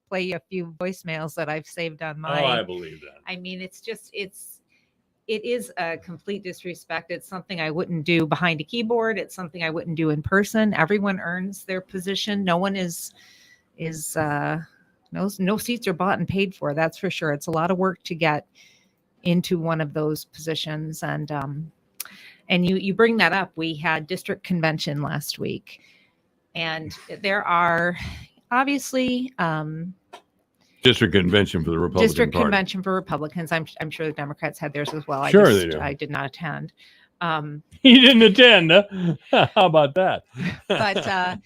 play you a few voicemails that I've saved on Oh, I believe that. I mean, it is a complete disrespect. It's something I wouldn't do behind a keyboard. It's something I wouldn't do in person. Everyone earns their position. No one is no seats are bought and paid for. That's for sure. It's a lot of work to get into one of those positions. And you bring that up. We had district convention last week, and there are obviously District convention for the Republican district Party. convention for Republicans. I'm sure the Democrats had theirs as well. Sure they do. I did not attend. He didn't attend. Huh? How about that? But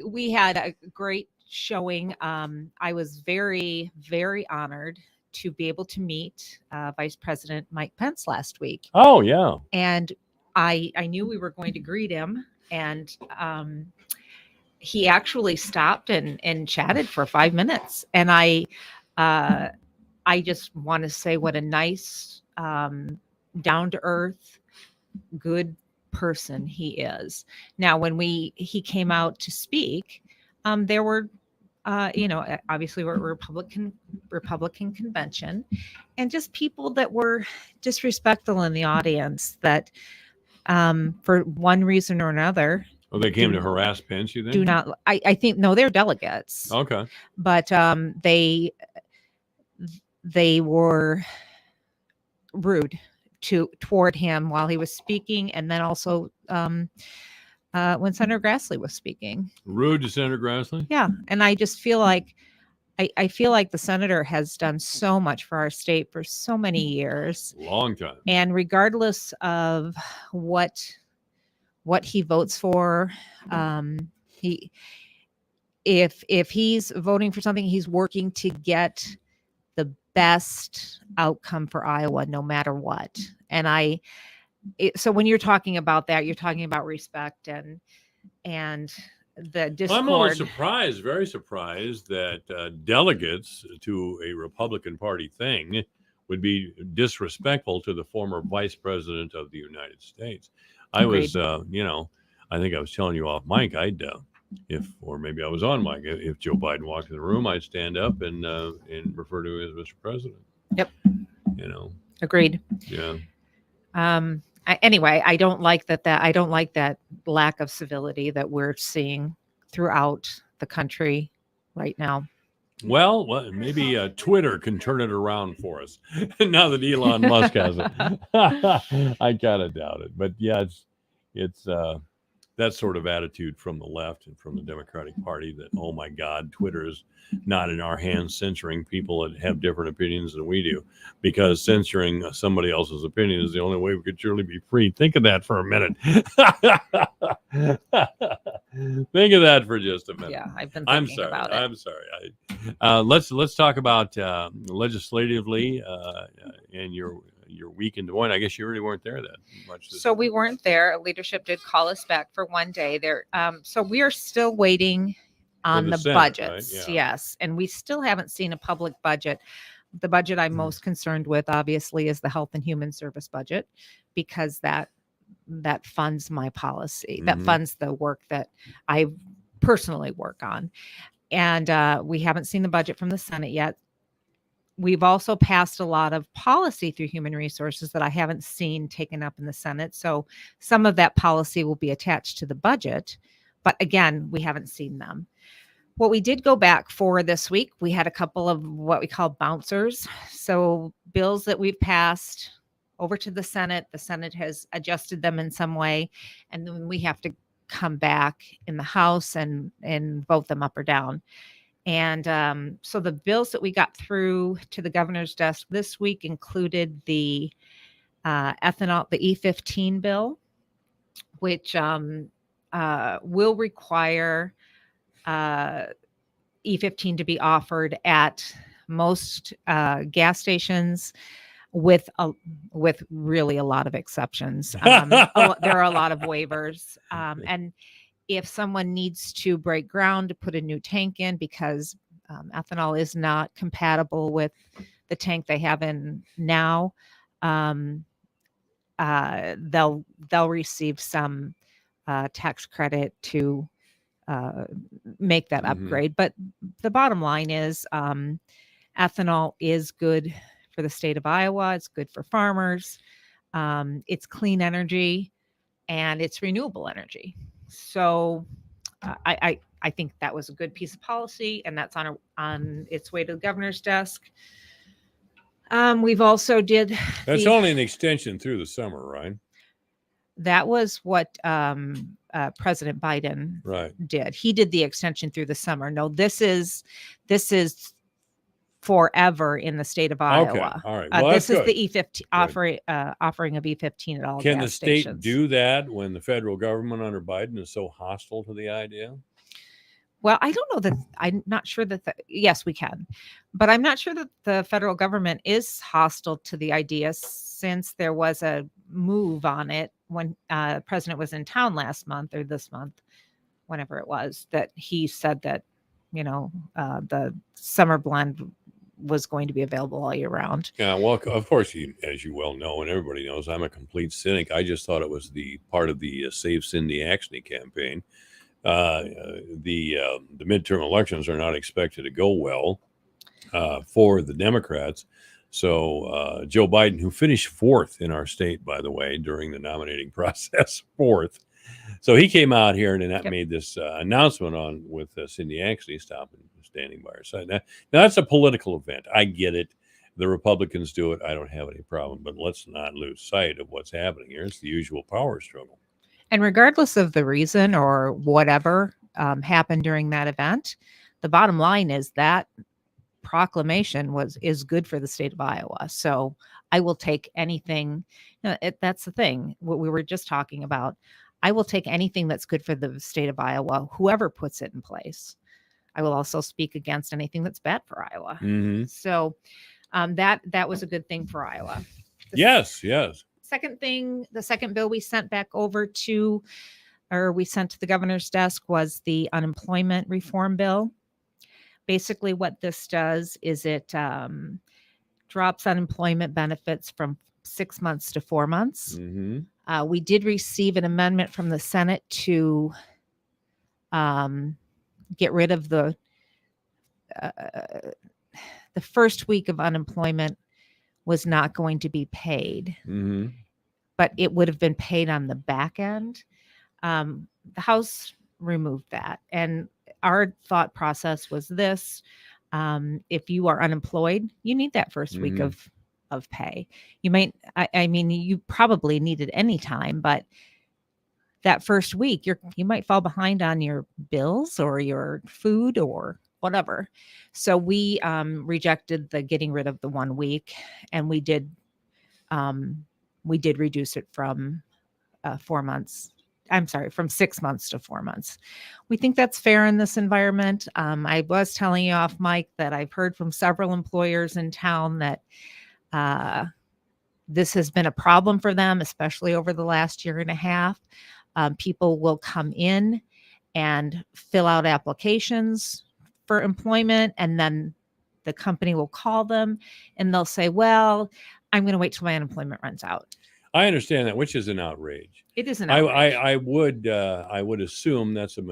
we had a great showing. I was very, very honored to be able to meet Vice President Mike Pence last week. Oh, yeah. And I knew we were going to greet him, and he actually stopped and chatted for 5 minutes. And I just want to say what a nice, down to earth, good person he is. Now, when he came out to speak, there were, obviously we're Republican convention, and just people that were disrespectful in the audience that, for one reason or another. Well, they came to harass Pence, you think? Do not. I think no, they're delegates. Okay. But they were rude toward him while he was speaking, and then also when Senator Grassley was speaking. Rude to Senator Grassley? Yeah, and I just feel like I feel like the senator has done so much for our state for so many years. Long time. And regardless of what he votes for, if he's voting for something, he's working to get the best outcome for Iowa, no matter what. And so when you're talking about that, you're talking about respect and the discord. I'm always surprised, very surprised, that delegates to a Republican Party thing would be disrespectful to the former Vice President of the United States. I was, I think I was telling you off mic, or maybe I was on mic, if Joe Biden walked in the room, I'd stand up and refer to him as Mr. President. Yep. Agreed. Yeah. Anyway, I don't like that. I don't like that lack of civility that we're seeing throughout the country right now. Well, maybe Twitter can turn it around for us now that Elon Musk has it. I kind of doubt it, but yeah, it's that sort of attitude from the left and from the Democratic Party that, oh my God, Twitter is not in our hands censoring people that have different opinions than we do, because censoring somebody else's opinion is the only way we could truly be free. Think of that for a minute. Think of that for just a minute. Yeah, I've been thinking about it. I'm sorry. Let's talk about legislatively and your week in Des Moines. I guess you really weren't there that much. So we weren't there. Leadership did call us back for one day there. So we are still waiting on the Senate, budgets. right? Yeah. Yes. And we still haven't seen a public budget. The budget I'm most concerned with, obviously, is the Health and Human Service budget, because that funds my policy, that funds the work that I personally work on. And we haven't seen the budget from the Senate yet. We've also passed a lot of policy through Human Resources that I haven't seen taken up in the Senate. So some of that policy will be attached to the budget. But again, we haven't seen them. What we did go back for this week, we had a couple of what we call bouncers. So bills that we've passed over to the Senate. The Senate has adjusted them in some way. And then we have to come back in the House and vote them up or down. And so the bills that we got through to the governor's desk this week included the ethanol, the E15 bill, which will require E15 to be offered at most gas stations, with really a lot of exceptions. There are a lot of waivers, and if someone needs to break ground to put a new tank in because ethanol is not compatible with the tank they have in now, they'll receive some tax credit to make that upgrade. But the bottom line is ethanol is good for the state of Iowa. It's good for farmers. It's clean energy and it's renewable energy. So I think that was a good piece of policy, and that's on its way to the governor's desk. We've also did. That's only an extension through the summer, right? That was what President Biden did. He did the extension through the summer. No, this is forever in the state of Iowa. Okay. All right. Well, this is the E15 offering of E15 at all. Can gas the state stations. do that when the federal government under Biden is so hostile to the idea? Well, I don't know that. I'm not sure that. Yes, we can, but I'm not sure that the federal government is hostile to the idea, since there was a move on it when the president was in town last month or this month, whenever it was, that he said that, the summer blend was going to be available all year round. Yeah, well, of course, as you well know, and everybody knows, I'm a complete cynic. I just thought it was the part of the Save Cindy Axne campaign. The midterm elections are not expected to go well for the Democrats. So Joe Biden, who finished fourth in our state, by the way, during the nominating process, fourth. So he came out here and made this announcement with Cindy Axne standing by her side. Now that's a political event. I get it. The Republicans do it. I don't have any problem. But let's not lose sight of what's happening here. It's the usual power struggle. And regardless of the reason or whatever happened during that event, the bottom line is that proclamation is good for the state of Iowa. So I will take anything. That's the thing. What we were just talking about. I will take anything that's good for the state of Iowa, whoever puts it in place. I will also speak against anything that's bad for Iowa. Mm-hmm. So that was a good thing for Iowa. Yes. Second thing, the second bill we sent to the governor's desk was the unemployment reform bill. Basically, what this does is it drops unemployment benefits from 6 months to 4 months. Mm-hmm. We did receive an amendment from the Senate to get rid of the first week of unemployment was not going to be paid, but it would have been paid on the back end. The House removed that. And our thought process was this: if you are unemployed, you need that first week of pay. You might, you probably need it any time, but that first week, you might fall behind on your bills or your food or whatever. So we rejected the getting rid of the 1 week, and we did reduce it from 4 months. I'm sorry, from 6 months to 4 months. We think that's fair in this environment. I was telling you off mic that I've heard from several employers in town that this has been a problem for them, especially over the last year and a half. People will come in and fill out applications for employment, and then the company will call them and they'll say, well, I'm going to wait till my unemployment runs out. I understand that, which is an outrage. It is an outrage. I would assume that's a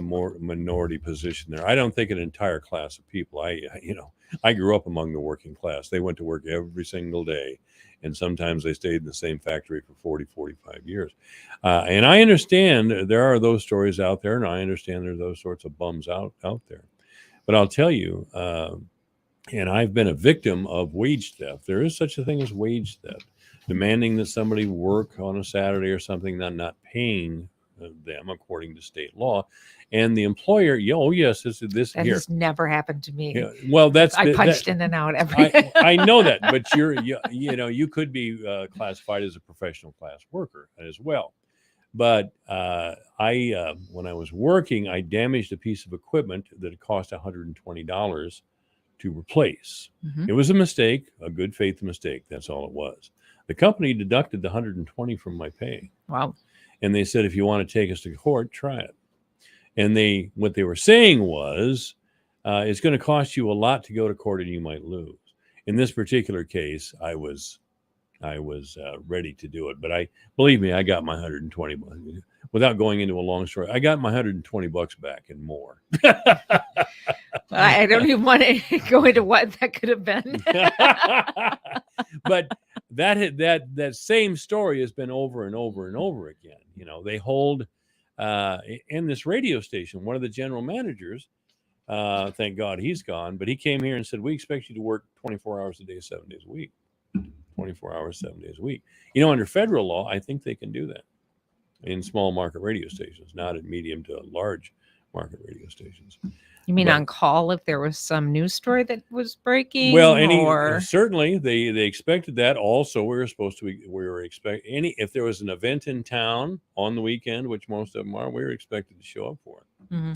more minority position there. I don't think an entire class of people. I grew up among the working class. They went to work every single day, and sometimes they stayed in the same factory for 40, 45 years. And I understand there are those stories out there, and I understand there's those sorts of bums out there. But I'll tell you, and I've been a victim of wage theft. There is such a thing as wage theft, demanding that somebody work on a Saturday or something, not paying them according to state law, and the employer, yes, this that here has never happened to me. Yeah, well, I punched in and out every. I know that, but you could be classified as a professional class worker as well. But when I was working, I damaged a piece of equipment that cost $120 to replace. Mm-hmm. It was a mistake, a good faith mistake. That's all it was. The company deducted the $120 from my pay. Wow. And they said, if you want to take us to court, try it. And what they were saying was, it's going to cost you a lot to go to court and you might lose. In this particular case, I was ready to do it. But believe me, I got my $120. without going into a long story, I got my $120 back and more. I don't even want to go into what that could have been. But that same story has been over and over and over again. You know, they hold in this radio station, one of the general managers, thank God he's gone, but he came here and said, we expect you to work 24 hours a day, 7 days a week. 24 hours, 7 days a week. You know, under federal law, I think they can do that in small market radio stations, not in medium to large market radio stations. You mean on call if there was some news story that was breaking? Well, certainly they expected that. Also, we were expecting if there was an event in town on the weekend, which most of them are, we were expected to show up for it. Mm-hmm.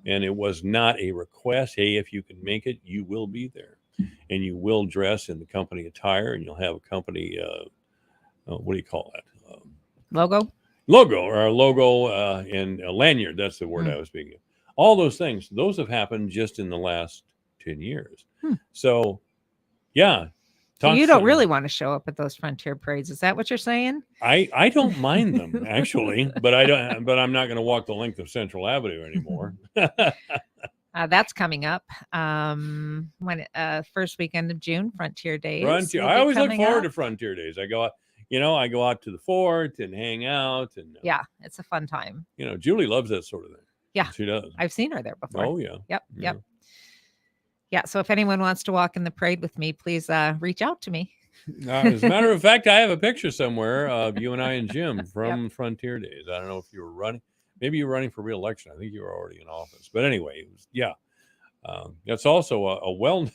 And it was not a request. Hey, if you can make it, you will be there, and you will dress in the company attire, and you'll have a company. What do you call that? Logo or a logo and a lanyard. That's the word I was speaking of. All those things, those have happened just in the last 10 years. So, yeah. So you don't really want to show up at those frontier parades. Is that what you're saying? I don't mind them, actually, but I'm not going to walk the length of Central Avenue anymore. That's coming up when first weekend of June, Frontier Days. I always look forward to Frontier Days. I go out to the fort and hang out, and yeah, it's a fun time. You know, Julie loves that sort of thing. Yeah, she does. I've seen her there before. Oh yeah. Yep. Yeah. So if anyone wants to walk in the parade with me, please reach out to me. As a matter of fact, I have a picture somewhere of you and I and Jim from Frontier Days. I don't know if you were running. Maybe you were running for re-election. I think you were already in office. But anyway, that's also a well-known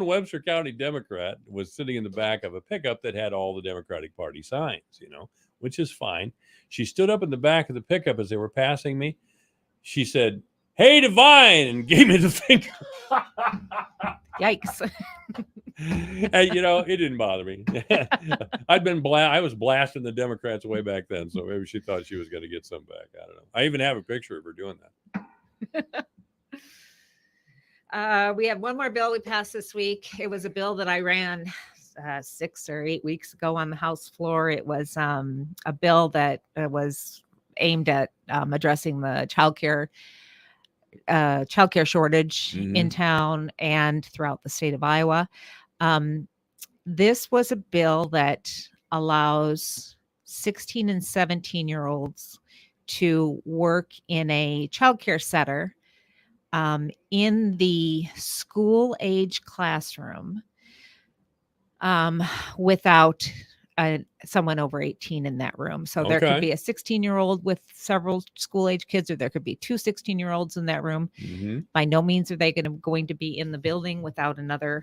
Webster County Democrat was sitting in the back of a pickup that had all the Democratic Party signs, you know, which is fine. She stood up in the back of the pickup as they were passing me. She said, "Hey, Divine," and gave me the finger. Yikes. And, you know, it didn't bother me. I was blasting the Democrats way back then, so maybe she thought she was going to get some back. I don't know. I even have a picture of her doing that. We have one more bill we passed this week. It was a bill that I ran 6 or 8 weeks ago on the House floor. It was a bill that was aimed at addressing the childcare shortage in town and throughout the state of Iowa. This was a bill that allows 16 and 17-year-olds to work in a childcare center in the school age classroom without someone over 18 in that room. So there could be a 16-year-old with several school age kids, or there could be two 16-year-olds in that room. By no means are they going to be in the building without another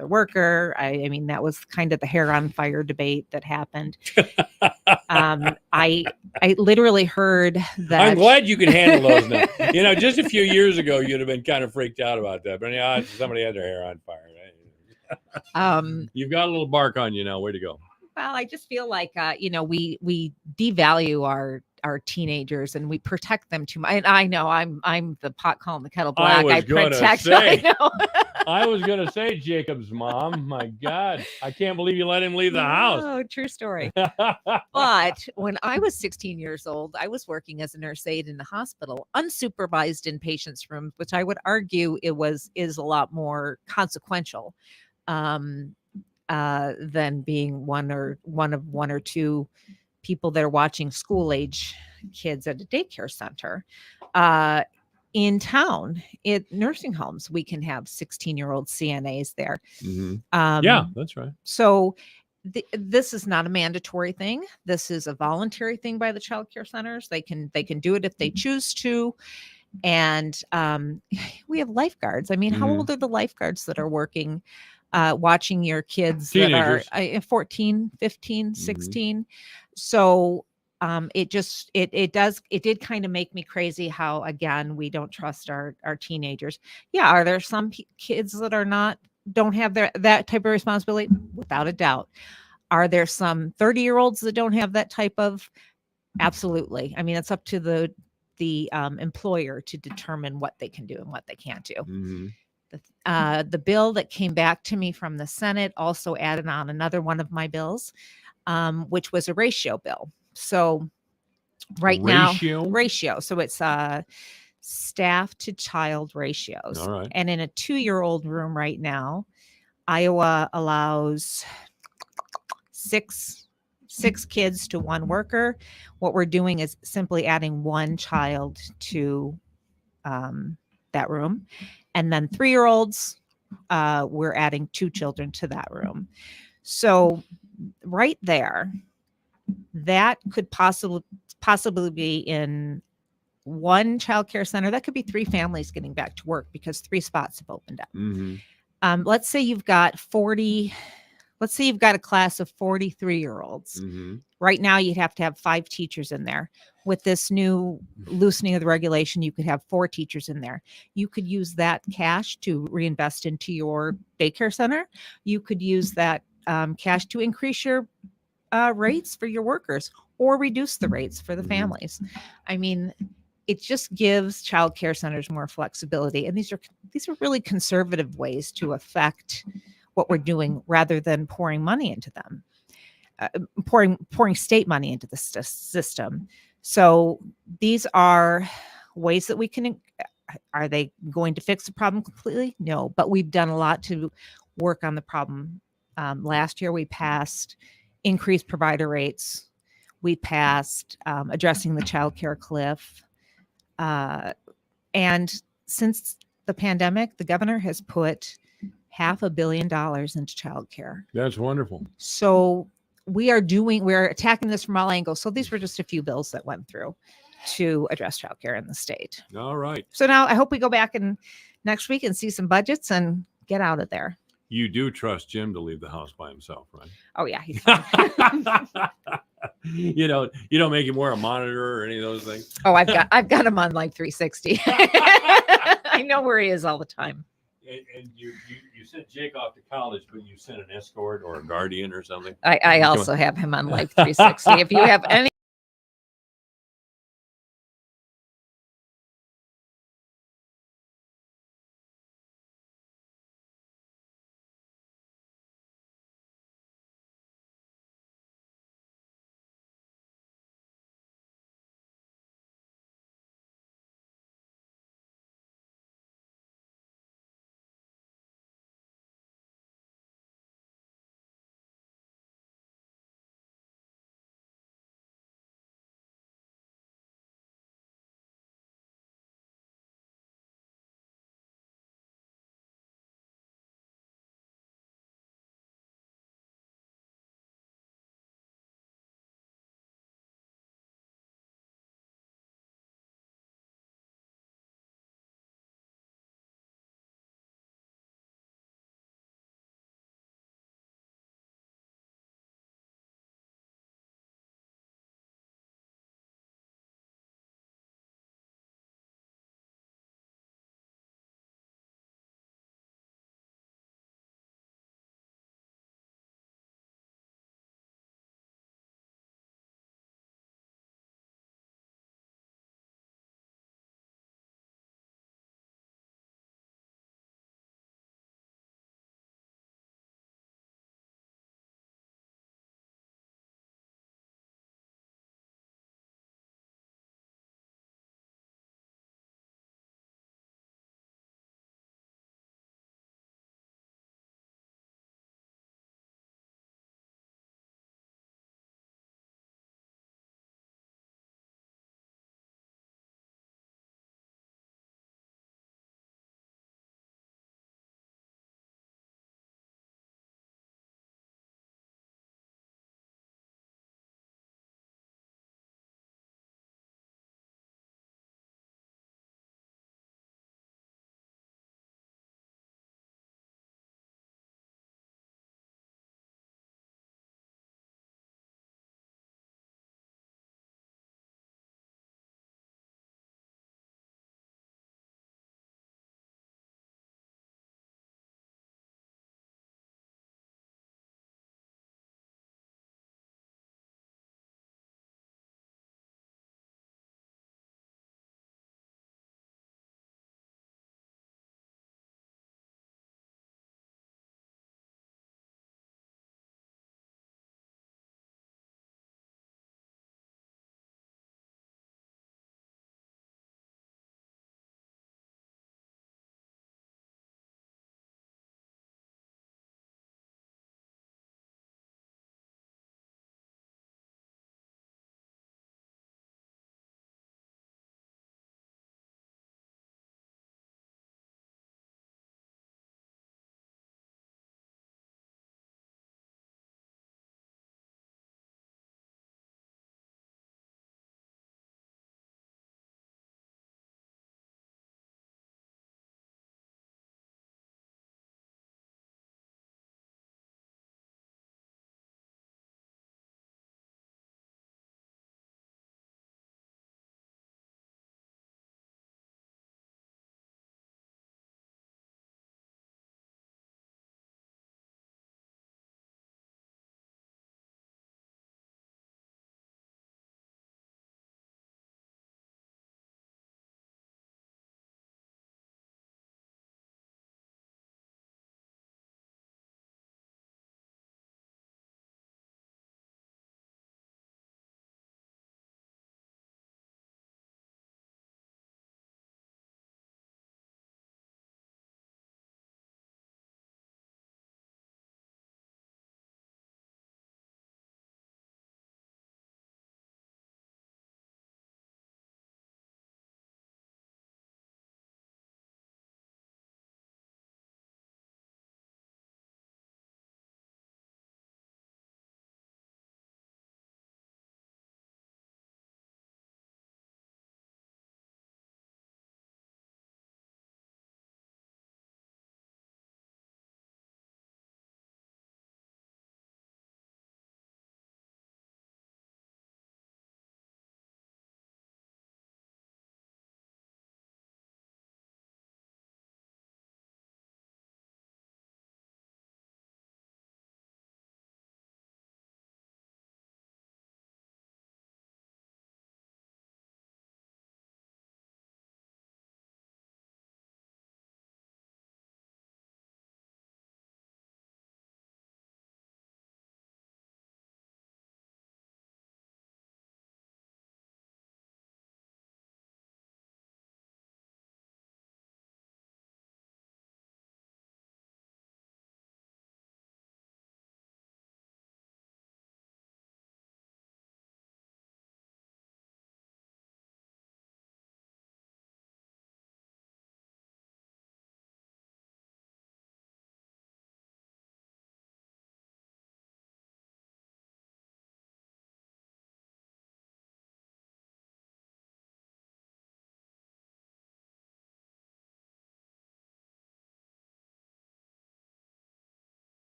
worker. I mean, that was kind of the hair on fire debate that happened. I literally heard that. I'm glad you can handle those now. You know, just a few years ago, you'd have been kind of freaked out about that. But yeah, somebody had their hair on fire. You've got a little bark on you now. Way to go. Well, I just feel like we devalue our teenagers and we protect them too much. And I know I'm the pot calling the kettle black. I protect them. I was gonna say Jacob's mom. My God, I can't believe you let him leave the house. Oh, true story. But when I was 16 years old, I was working as a nurse aide in the hospital, unsupervised in patients' rooms, which I would argue is a lot more consequential than being one or two people that are watching school age kids at a daycare center. In town, at nursing homes, we can have 16-year-old CNAs there. Yeah, that's right. So this is not a mandatory thing. This is a voluntary thing by the child care centers. They can do it if they choose to. And we have lifeguards. I mean, how old are the lifeguards that are working, watching your kids Teenagers. that are 14, 15, 16? So it did kind of make me crazy how, again, we don't trust our teenagers. Yeah. Are there some kids that don't have that type of responsibility? Without a doubt. Are there some 30-year-olds that don't have that type of? Absolutely. I mean, it's up to the employer to determine what they can do and what they can't do. The bill that came back to me from the Senate also added on another one of my bills, which was a ratio bill. So ratio. So it's staff to child ratios. All right. And in a 2-year-old room right now, Iowa allows six kids to one worker. What we're doing is simply adding one child to that room. And then 3-year-olds, we're adding 2 children to that room. So right there, that could possibly be in one child care center. That could be 3 families getting back to work because 3 spots have opened up. Mm-hmm. Let's say you've got 40. Let's say you've got a class of 43-year-olds. Mm-hmm. Right now, you'd have to have 5 teachers in there. With this new loosening of the regulation, you could have 4 teachers in there. You could use that cash to reinvest into your daycare center. You could use that cash to increase your rates for your workers or reduce the rates for the families. I mean, it just gives child care centers more flexibility. And these are really conservative ways to affect what we're doing rather than pouring money into them, pouring state money into the system. So these are ways that we can. Are they going to fix the problem completely? No, but we've done a lot to work on the problem. Last year, we passed increased provider rates. We passed addressing the child care cliff. And since the pandemic, the governor has put $500 million into childcare. That's wonderful. So we're attacking this from all angles. So these were just a few bills that went through to address childcare in the state. All right. So now I hope we go back next week and see some budgets and get out of there. You do trust Jim to leave the house by himself, right? Oh yeah, he's fine. You don't make him wear a monitor or any of those things. Oh, I've got him on like 360. I know where he is all the time. And you sent Jake off to college, but you sent an escort or a guardian or something. I also have him on Life 360. If you have any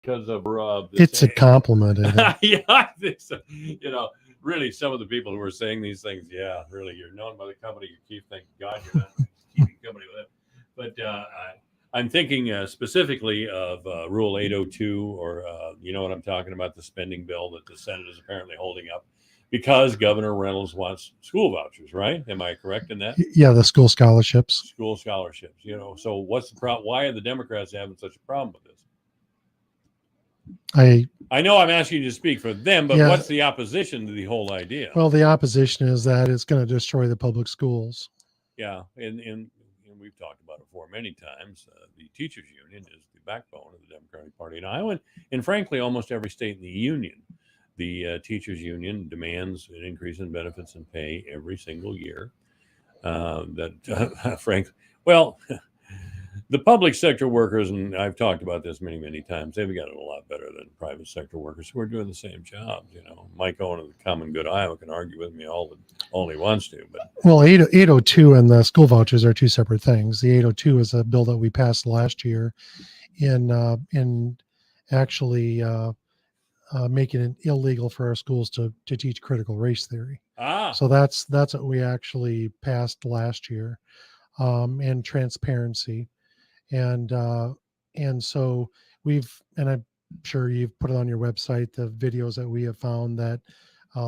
because of It's a compliment. I think. yeah, I think so. Really, some of the people who are saying these things, yeah, really, you're known by the company you keep. Thank God you're not keeping company with it. But I'm thinking specifically of Rule 802, or you know what I'm talking about, the spending bill that the Senate is apparently holding up because Governor Reynolds wants school vouchers, right? Am I correct in that? Yeah, the school scholarships. School scholarships, so what's the problem? Why are the Democrats having such a problem with this? I know I'm asking you to speak for them, but what's the opposition to the whole idea? Well, the opposition is that it's going to destroy the public schools. Yeah, and we've talked about it before many times. The teachers union is the backbone of the Democratic Party in Iowa, and frankly, almost every state in the union. The teachers union demands an increase in benefits and pay every single year. Frankly, well, the public sector workers, and I've talked about this many, many times, they've got it a lot better than private sector workers who are doing the same jobs. Mike Owen of the Common Good Iowa can argue with me all he wants to. But well, 802 and the school vouchers are two separate things. The 802 is a bill that we passed last year in actually making it illegal for our schools to teach critical race theory. So that's what we actually passed last year, and transparency. And so and I'm sure you've put it on your website, the videos that we have found that not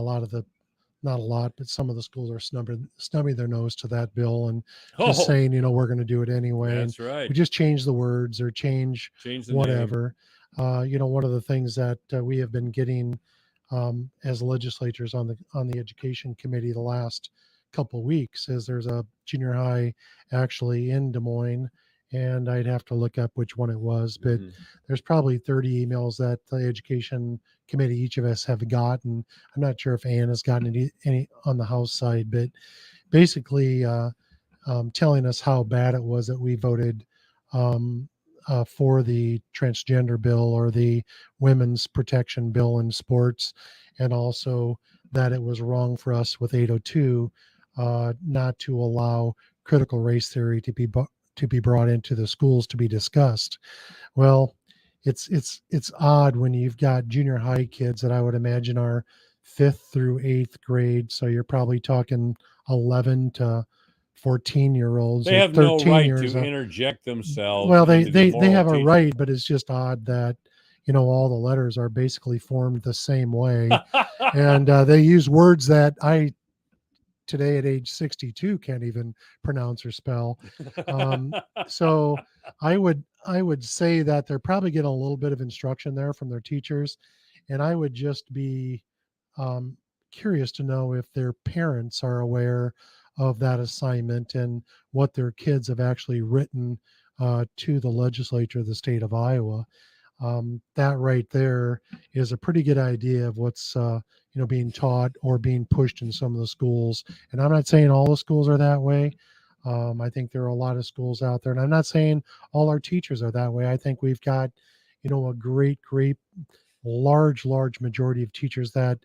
a lot, but some of the schools are snubbing their nose to that bill and just saying, we're going to do it anyway. That's right. We just change the words or change the whatever. One of the things that we have been getting as legislators on the education committee the last couple of weeks is there's a junior high actually in Des Moines, and I'd have to look up which one it was, but there's probably 30 emails that the education committee, each of us have gotten. I'm not sure if Ann has gotten any on the House side, but basically telling us how bad it was that we voted for the transgender bill or the women's protection bill in sports, and also that it was wrong for us with 802 not to allow critical race theory to be brought into the schools to be discussed. Well, it's odd when you've got junior high kids that I would imagine are 5th through 8th grade. So you're probably talking 11 to 14-year-olds. They have no right to interject themselves. Well, they have a right, but it's just odd that all the letters are basically formed the same way, and they use words that I today at age 62 can't even pronounce or spell. So I would say that they're probably getting a little bit of instruction there from their teachers, and I would just be curious to know if their parents are aware of that assignment and what their kids have actually written to the legislature of the state of Iowa. That right there is a pretty good idea of what's being taught or being pushed in some of the schools. And I'm not saying all the schools are that way. I think there are a lot of schools out there, and I'm not saying all our teachers are that way. I think we've got a great large majority of teachers that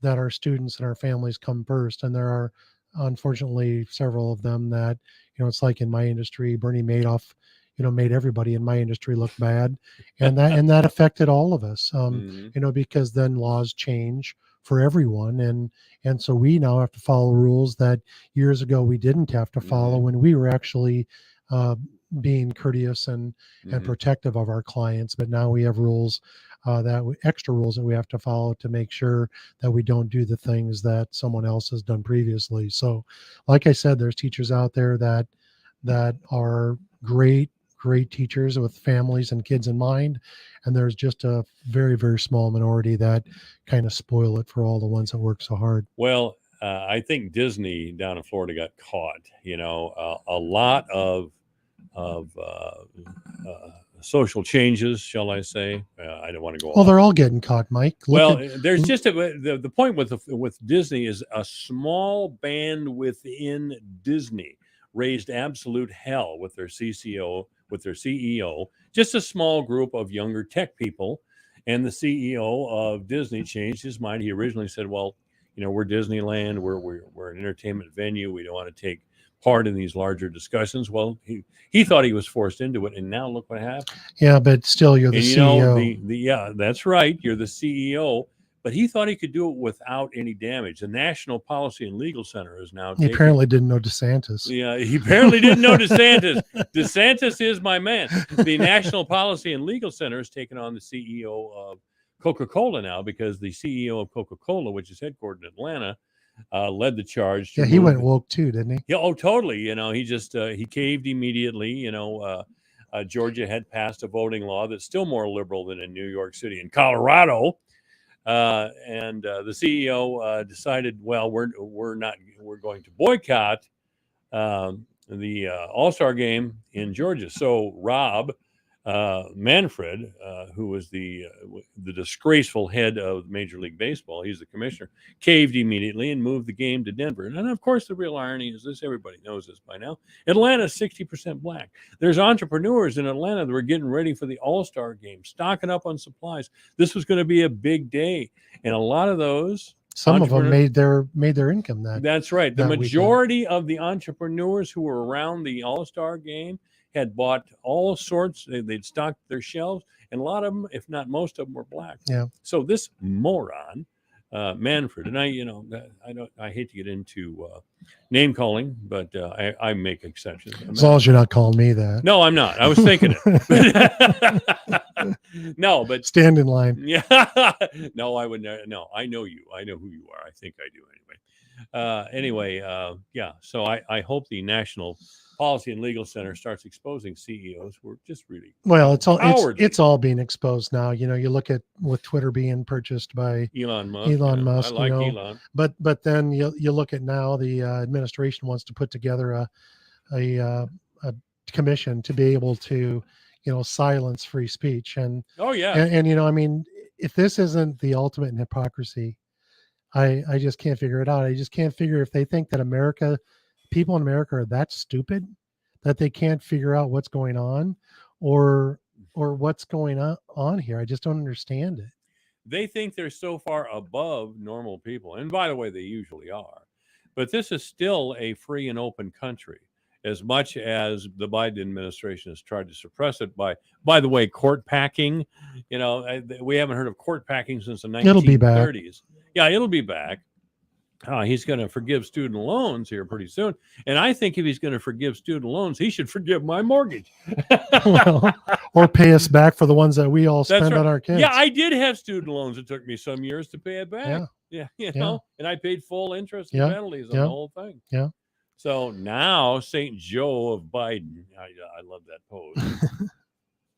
our students and our families come first, and there are unfortunately several of them that it's like in my industry, Bernie Madoff made everybody in my industry look bad, and that affected all of us, because then laws change for everyone, and so we now have to follow rules that years ago we didn't have to follow when we were actually being courteous and protective of our clients. But now we have rules extra rules that we have to follow to make sure that we don't do the things that someone else has done previously. So like I said, there's teachers out there that are great teachers with families and kids in mind, and there's just a very, very small minority that kind of spoil it for all the ones that work so hard. Well, I think Disney down in Florida got caught. A lot of social changes, shall I say? I don't want to go. Well, they're all getting caught, Mike. There's just the point with Disney is a small band within Disney raised absolute hell with their CEO, just a small group of younger tech people. And the CEO of Disney changed his mind. He originally said, well, we're Disneyland. We're an entertainment venue. We don't want to take part in these larger discussions. Well, he thought he was forced into it, and now look what happened. Yeah, but still, you're the And CEO. yeah, that's right. You're the CEO, but he thought he could do it without any damage. The National Policy and Legal Center is now. He apparently didn't know DeSantis. Yeah, he apparently didn't know DeSantis. DeSantis is my man. The National Policy and Legal Center has taken on the CEO of Coca-Cola now, because the CEO of Coca-Cola, which is headquartered in Atlanta, led the charge. Yeah, he went woke too, didn't he? Yeah, oh, totally. He just he caved immediately. Georgia had passed a voting law that's still more liberal than in New York City and Colorado. And the CEO decided, well, we're going to boycott the All-Star game in Georgia. So Rob Manfred, who was the disgraceful head of Major League Baseball, he's the commissioner, caved immediately and moved the game to Denver. And of course, the real irony is this: everybody knows this by now. Atlanta's 60% black. There's entrepreneurs in Atlanta that were getting ready for the All-Star game, stocking up on supplies. This was going to be a big day, and a lot of those. Some of them made their income That's right. The majority of the entrepreneurs who were around the All-Star game had bought all sorts. They'd stocked their shelves, and a lot of them, if not most of them, were black. Yeah. So this moron, Manfred, and I hate to get into name calling, but I make exceptions. As long as you're not calling me that. No, I'm not. I was thinking it. No, but stand in line. Yeah. No, I would. No, I know you. I know who you are. I think I do anyway. Yeah. So I hope the National Policy and Legal Center starts exposing CEOs who are just really it's all being exposed now. You look at with Twitter being purchased by Elon Musk. Musk. I like Elon. But then you look at now the administration wants to put together a commission to be able to silence free speech. And oh yeah, and I mean, if this isn't the ultimate in hypocrisy, I just can't figure it out. I just can't figure if they think that people in America are that stupid that they can't figure out what's going on or what's going on here. I just don't understand it. They think they're so far above normal people. And by the way, they usually are. But this is still a free and open country, as much as the Biden administration has tried to suppress it by the way, court packing. We haven't heard of court packing since the 1930s. It'll be back. Yeah, it'll be back. He's going to forgive student loans here pretty soon. And I think if he's going to forgive student loans, he should forgive my mortgage. Or pay us back for the ones that we all spend on our kids. Yeah, I did have student loans. It took me some years to pay it back. Yeah. And I paid full interest and penalties on the whole thing. Yeah. So now St. Joe of Biden, I love that pose.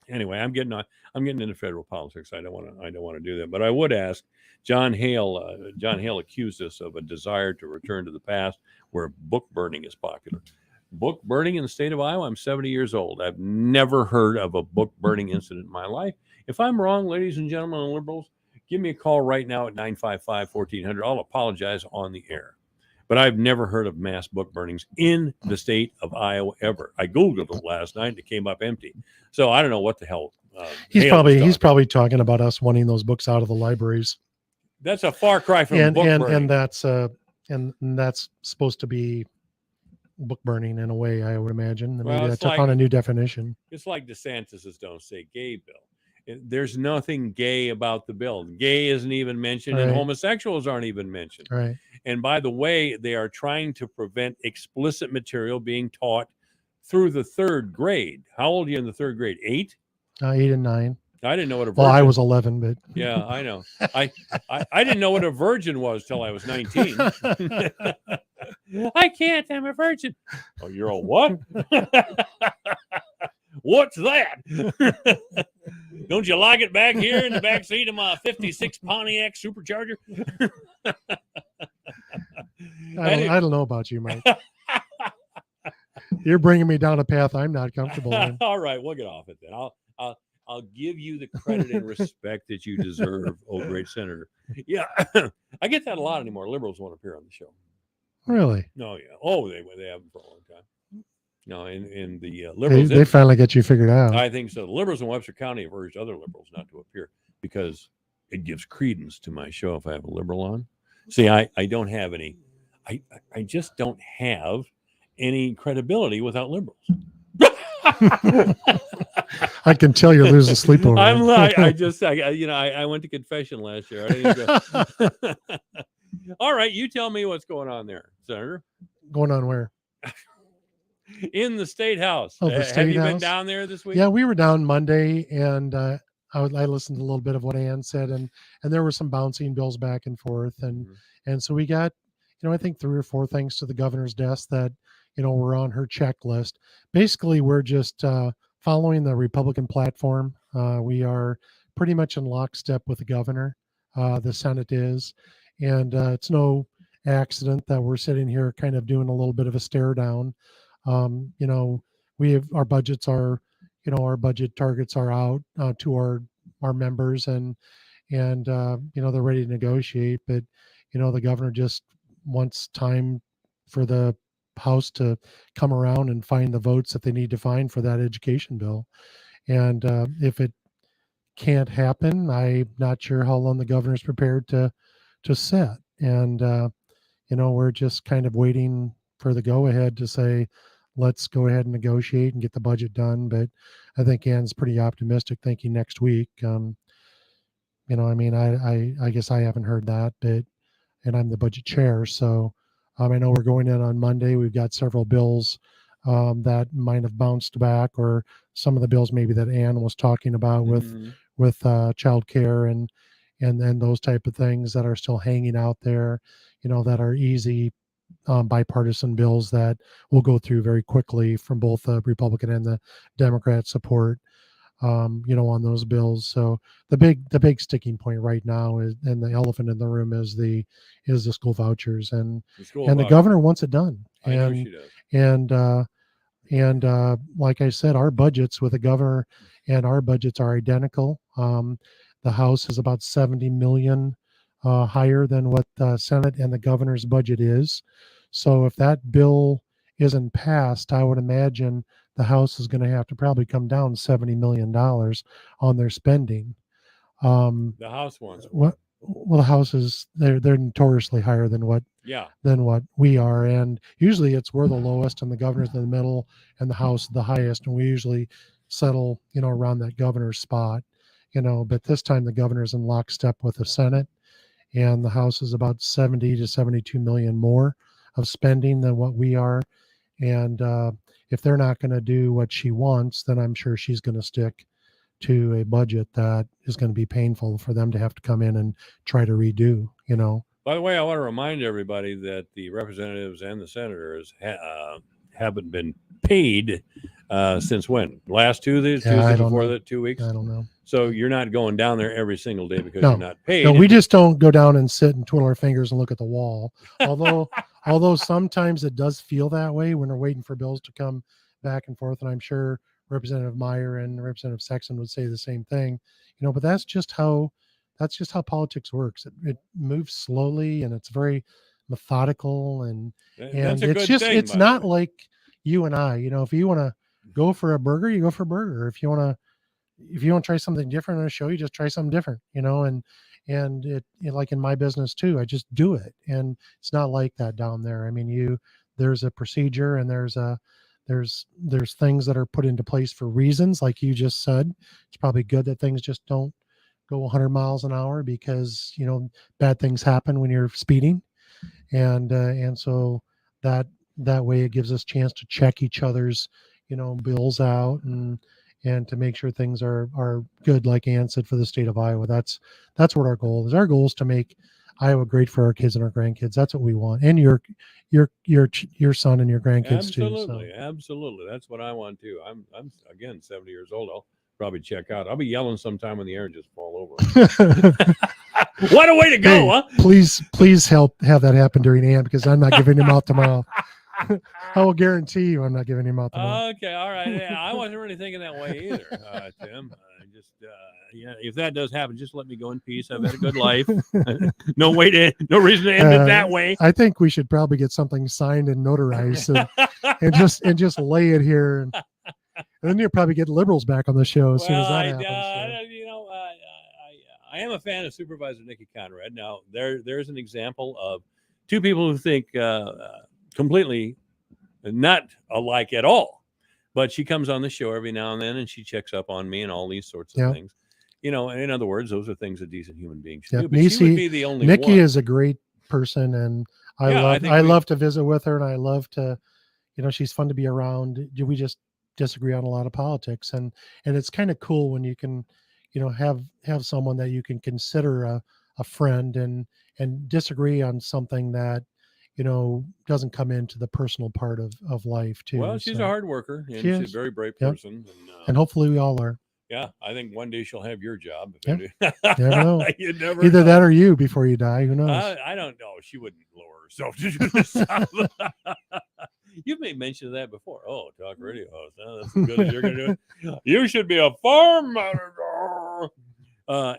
Anyway, I'm getting into federal politics. I don't want to do that. But I would ask John Hale. John Hale accused us of a desire to return to the past where book burning is popular. Book burning in the state of Iowa. I'm 70 years old. I've never heard of a book burning incident in my life. If I'm wrong, ladies and gentlemen and liberals, give me a call right now at 955-1400. I'll apologize on the air. But I've never heard of mass book burnings in the state of Iowa ever. I Googled it last night and it came up empty. So I don't know what the hell. He's probably talking about us wanting those books out of the libraries. That's a far cry from book burning. And that's supposed to be book burning in a way, I would imagine. Maybe that took on a new definition. It's like DeSantis's Don't Say Gay bill. There's nothing gay about the bill. Gay isn't even mentioned, and homosexuals aren't even mentioned. Right. And by the way, they are trying to prevent explicit material being taught through the third grade. How old are you in the third grade? 8? 8 and 9. I didn't know what a virgin. Well, I was 11, but yeah, I know. I didn't know what a virgin was till I was 19. I can't. I'm a virgin. Oh, you're a what? What's that? Don't you like it back here in the back seat of my 56 Pontiac Supercharger? I don't know about you, Mike. You're bringing me down a path I'm not comfortable in. All right, we'll get off it then. I'll give you the credit and respect that you deserve, oh great senator. Yeah, I get that a lot anymore. Liberals won't appear on the show. Really? No, yeah. Oh, they haven't for a long time. No, in the liberals, they finally get you figured out. I think so. The liberals in Webster County have urged other liberals not to appear because it gives credence to my show if I have a liberal on. See, I don't have any. I just don't have any credibility without liberals. I can tell you're losing sleep over it. I went to confession last year. I didn't go. All right, you tell me what's going on there, Senator. Going on where? In the State House. Oh, the Have State you been House? down there this week? Yeah, we were down Monday, and I listened to a little bit of what Ann said, and there were some bouncing bills back and forth, and so we got, I think 3 or 4 things to the governor's desk that, were on her checklist. Basically, we're just following the Republican platform. We are pretty much in lockstep with the governor. The Senate is, and it's no accident that we're sitting here kind of doing a little bit of a stare down. We have our budgets are, our budget targets are out to our members, and they're ready to negotiate, but the governor just wants time for the House to come around and find the votes that they need to find for that education bill. And if it can't happen, I'm not sure how long the governor's prepared to sit. And we're just kind of waiting for the go ahead to say, let's go ahead and negotiate and get the budget done. But I think Ann's pretty optimistic, thinking next week. I guess I haven't heard that, and I'm the budget chair. So I know we're going in on Monday. We've got several bills that might have bounced back, or some of the bills maybe that Ann was talking about with child care and then those type of things that are still hanging out there, that are easy bipartisan bills that will go through very quickly from both the Republican and the Democrat support, on those bills. So the big sticking point right now is, and the elephant in the room is the school vouchers, and the governor wants it done. I know she does. And like I said, our budgets with the governor and our budgets are identical. The House is about 70 million higher than what the Senate and the governor's budget is. So if that bill isn't passed, I would imagine the House is going to have to probably come down $70 million on their spending. The House wants it. Well, the House is they're notoriously higher than what we are, and usually it's we're the lowest, and the governor's in the middle, and the House the highest, and we usually settle around that governor's spot. But this time the governor's in lockstep with the Senate, and the House is about 70 to 72 million more of spending than what we are. And if they're not going to do what she wants, then I'm sure she's going to stick to a budget that is going to be painful for them to have to come in and try to redo. By the way, I want to remind everybody that the representatives and the senators haven't been paid since when? Last Tuesday before that, 2 weeks? I don't know. So you're not going down there every single day because you're not paid. No, we just don't go down and sit and twiddle our fingers and look at the wall. Although sometimes it does feel that way when we're waiting for bills to come back and forth. And I'm sure Representative Meyer and Representative Sexton would say the same thing, but that's just how politics works. It moves slowly, and it's very methodical, and it's not like you and I, if you want to go for a burger, you go for a burger. If you want to try something different on a show, you just try something different, and it like in my business too, I just do it. And it's not like that down there. I mean, there's a procedure, and there's things that are put into place for reasons, like you just said. It's probably good that things just don't go 100 miles an hour, because bad things happen when you're speeding, and so that way it gives us a chance to check each other's bills out, and to make sure things are good, like Ann said, for the state of Iowa. That's what our goal is. Our goal is to make Iowa great for our kids and our grandkids. That's what we want, and your son and your grandkids too. Absolutely. That's what I want too. I'm again 70 years old. I'll probably check out. I'll be yelling sometime when the air just fall over. What a way to go, huh? Please help have that happen during Ann, because I'm not giving him out tomorrow. I will guarantee you I'm not giving him out tomorrow. Okay, all right. Yeah, I wasn't really thinking that way either, Tim. If that does happen, just let me go in peace. I've had a good life. No reason to end it that way. I think we should probably get something signed and notarized, and just lay it here. And then you'll probably get liberals back on the show as soon as that happens. I am a fan of Supervisor Nikki Conrad. Now, there's an example of two people who think completely not alike at all. But she comes on the show every now and then, and she checks up on me and all these sorts of things. You know, in other words, those are things a decent human being should do. But she would be the only Nikki one. is a great person, and I love to visit with her, and I love to, you know, she's fun to be around. We just disagree on a lot of politics, and it's kind of cool when you can, you know, have someone that you can consider a friend and disagree on something that, you know, doesn't come into the personal part of life too. Well, she's a hard worker, and she's a very brave person. And hopefully we all are. Yeah, I think one day she'll have your job. Never know. You never Either know. that or you before you die. Who knows? I don't know. She wouldn't lower herself to do this stuff. You've made mention of that before. Oh, talk radio host. Oh, that's as good as you're going to do it. You should be a farm manager.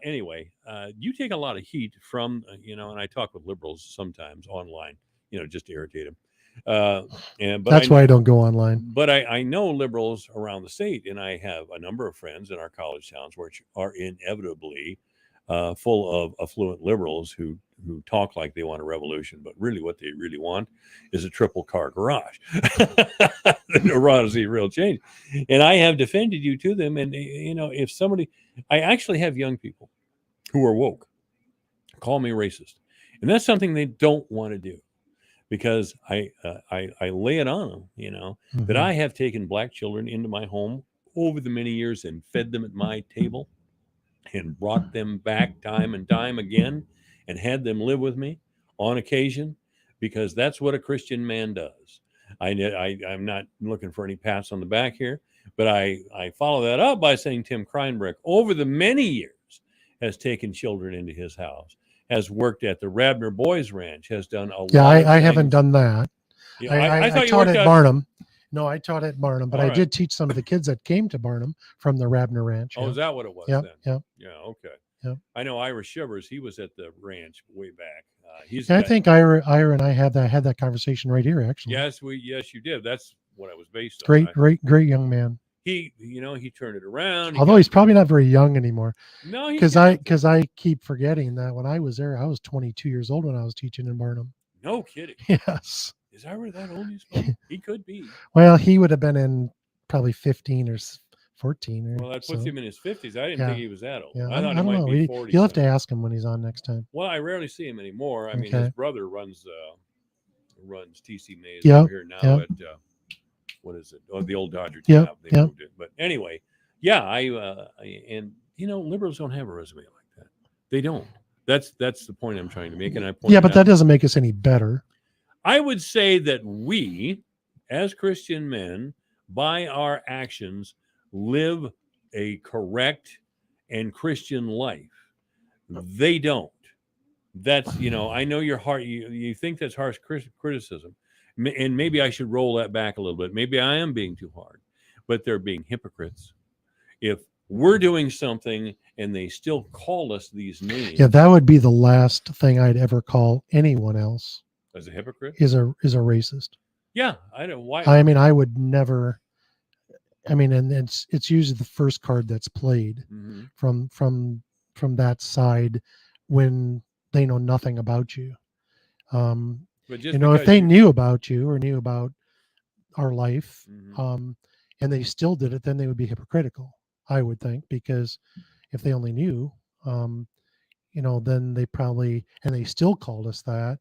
Anyway, you take a lot of heat from, you know, and I talk with liberals sometimes online, you know, just to irritate them. But that's why I don't go online. But I know liberals around the state, and I have a number of friends in our college towns which are inevitably full of affluent liberals who talk like they want a revolution, but really what they really want is a triple car garage. They don't want to see real change. And I have defended you to them. And, you know, if somebody, I actually have young people who are woke call me racist. And that's something they don't want to do. Because I lay it on them, you know, that I have taken black children into my home over the many years and fed them at my table and brought them back time and time again and had them live with me on occasion, because that's what a Christian man does. I'm not looking for any pats on the back here, but I follow that up by saying Tim Kreinbrick, over the many years, has taken children into his house, has worked at the Rabner Boys Ranch, has done a lot. I haven't done that. Yeah, I taught at Barnum. No, I taught at Barnum, but I did teach some of the kids that came to Barnum from the Rabner Ranch. Oh, is that what it was then? Yeah, okay. Yep. I know Ira Shivers, he was at the ranch way back. I think Ira and I had that conversation right here, actually. Yes, you did. That's what I was based on. Great young man. He turned it around. Although he's probably not very young anymore. No, because I keep forgetting that when I was there, I was 22 years old when I was teaching in Barnum. No kidding. Yes. Is Ira that old? He could be. Well, he would have been in probably 15 or 14. Well, that puts him in his 50s. I didn't think he was that old. Yeah, I thought he might be 40. You'll have to ask him when he's on next time. Well, I rarely see him anymore. I mean, his brother runs TC Mays over here now at what is it? Oh, the old Dodger team. They moved it. But anyway, and you know, liberals don't have a resume like that. They don't. That's the point I'm trying to make. And I point but that doesn't make us any better. I would say that we, as Christian men, by our actions, live a correct and Christian life. They don't. That's, you know, I know your heart. You think that's harsh criticism. And maybe I should roll that back a little bit. Maybe I am being too hard, but they're being hypocrites. If we're doing something and they still call us these names. Yeah, that would be the last thing I'd ever call anyone else. As a hypocrite? Is a racist. Yeah, I don't. Why? I mean, I would never. I mean, and it's usually the first card that's played from that side when they know nothing about you. But you know, if they knew about you or knew about our life, and they still did it, then they would be hypocritical, I would think, because if they only knew, you know, then they probably, and they still called us that,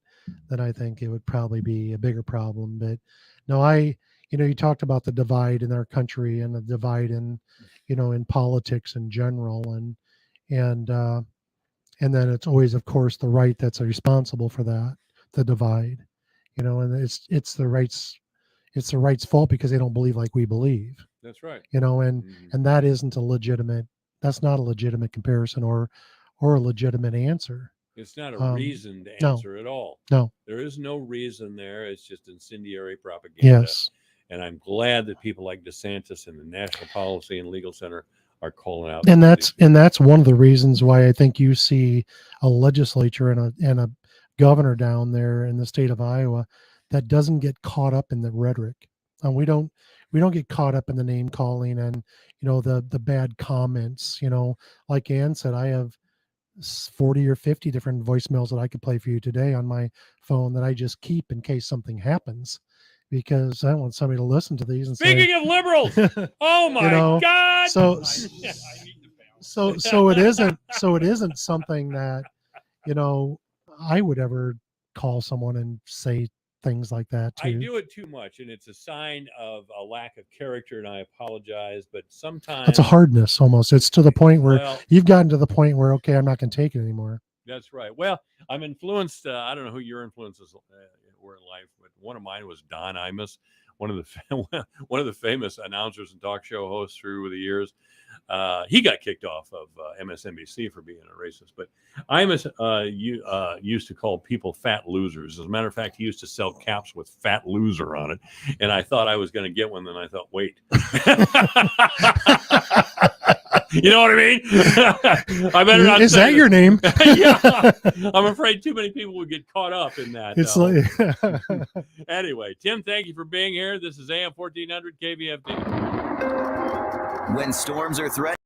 then I think it would probably be a bigger problem. But no, you know, you talked about the divide in our country and the divide in, you know, in politics in general, and then it's always, of course, the right that's responsible for that, the divide, you know, and it's the right's fault because they don't believe like we believe. That's right. You know, and that isn't that's not a legitimate comparison or a legitimate answer. It's not a reasoned answer at all. No. There is no reason there. It's just incendiary propaganda. Yes. And I'm glad that people like DeSantis and the National Policy and Legal Center are calling out. And that's one of the reasons why I think you see a legislature and a governor down there in the state of Iowa that doesn't get caught up in the rhetoric. And we don't get caught up in the name calling and, you know, the bad comments. You know, like Ann said, I have 40 or 50 different voicemails that I could play for you today on my phone that I just keep in case something happens. because I don't want somebody to listen to these and Speaking of liberals, oh my know, God! so it isn't something that, you know, I would ever call someone and say things like that I to. do it too much, and it's a sign of a lack of character, and I apologize. But sometimes It's a hardness almost. It's to the point where well, you've gotten to the point where, okay, I'm not going to take it anymore. that's right. Well, I'm influenced. I don't know who your influences were in life, but one of mine was Don Imus, one of the one of the famous announcers and talk show hosts through the years. He got kicked off of MSNBC for being a racist, but Imus used to call people fat losers. As a matter of fact, he used to sell caps with "fat loser" on it, and I thought I was going to get one. Then I thought, wait. You know what I mean? I better not. Is that your name? Yeah. I'm afraid too many people would get caught up in that. It's like Anyway, Tim, thank you for being here. This is AM 1400 KVFD. When storms are threatened.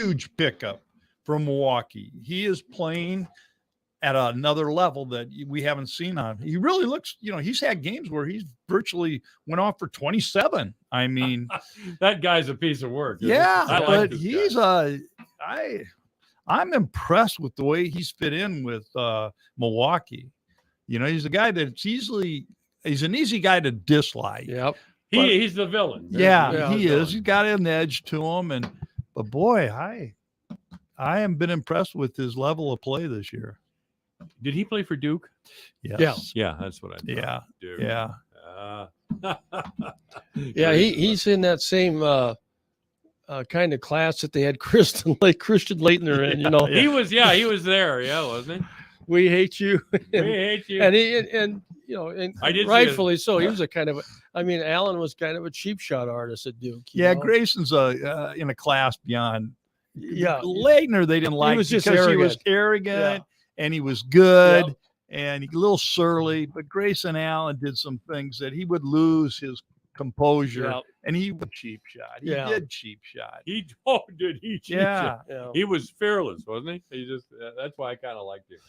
huge pickup from Milwaukee. He is playing at another level that we haven't seen on. He really looks, he's had games where he's virtually went off for 27. I mean, that guy's a piece of work. yeah, I like but this he's guy. I'm impressed with the way he's fit in with Milwaukee. He's a guy that's he's an easy guy to dislike. Yep. He's the villain. Yeah, he is. He's got an edge to him, but boy, I haven't been impressed with his level of play this year. Did he play for Duke? Yes. Yeah, that's what I thought. Yeah. Duke. Yeah. Yeah, he's in that same kind of class that they had Christian Leitner in. He was there. Yeah, wasn't he? We hate you. We hate you. And I did rightfully so. He was a kind of Allen was kind of a cheap shot artist at Duke. Yeah, Grayson's in a class beyond. Yeah, Leitner they didn't like was just because he was arrogant. arrogant and he was good and a little surly. But Grayson Allen did some things that he would lose his composure and he would cheap shot. He did cheap shot. Did he cheap shot? Yeah. He was fearless, wasn't he? He just that's why I kind of liked him.